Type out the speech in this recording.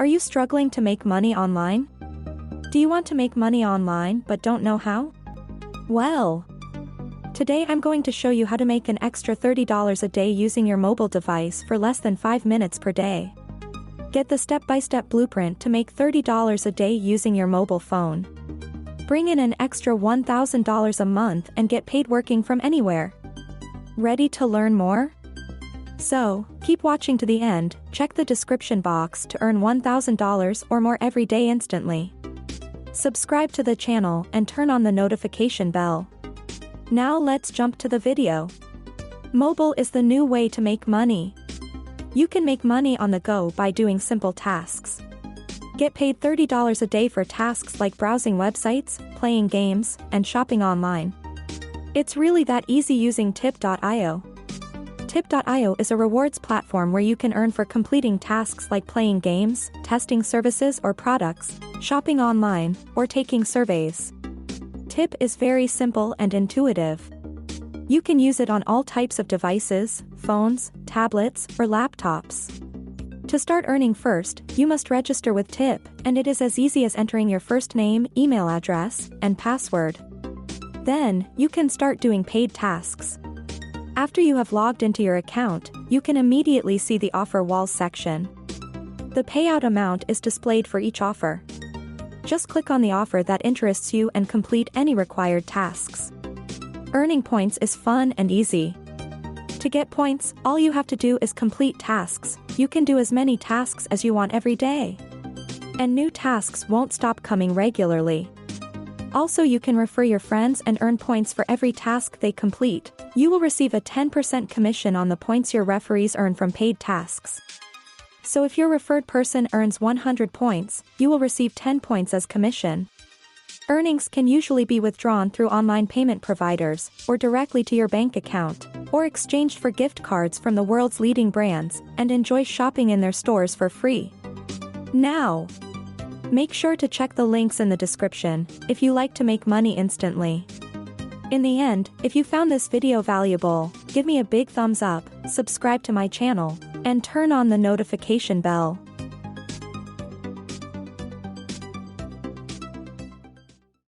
Are you struggling to make money online? Do you want to make money online but don't know how? Well, today I'm going to show you how to make an extra $30 a day using your mobile device for less than 5 minutes per day. Get the step-by-step blueprint to make $30 a day using your mobile phone. Bring in an extra $1,000 a month and get paid working from anywhere. Ready to learn more? So, keep watching to the end. Check the description box to earn $1,000 or more every day instantly. Subscribe to the channel and turn on the notification bell. Now let's jump to the video. Mobile is the new way to make money. You can make money on the go by doing simple tasks. Get paid $30 a day for tasks like browsing websites, playing games, and shopping online. It's really that easy using Tip.io. Tip.io is a rewards platform where you can earn for completing tasks like playing games, testing services or products, shopping online, or taking surveys. Tip is very simple and intuitive. You can use it on all types of devices, phones, tablets, or laptops. To start earning first, you must register with Tip, and it is as easy as entering your first name, email address, and password. Then, you can start doing paid tasks. After you have logged into your account, you can immediately see the offer walls section. The payout amount is displayed for each offer. Just click on the offer that interests you and complete any required tasks. Earning points is fun and easy. To get points, all you have to do is complete tasks. You can do as many tasks as you want every day. And new tasks won't stop coming regularly. Also, you can refer your friends and earn points for every task they complete. You will receive a 10% commission on the points your referees earn from paid tasks. So if your referred person earns 100 points, you will receive 10 points as commission. Earnings can usually be withdrawn through online payment providers, or directly to your bank account, or exchanged for gift cards from the world's leading brands, and enjoy shopping in their stores for free. Now, make sure to check the links in the description, if you like to make money instantly. In the end, if you found this video valuable, give me a big thumbs up, subscribe to my channel, and turn on the notification bell.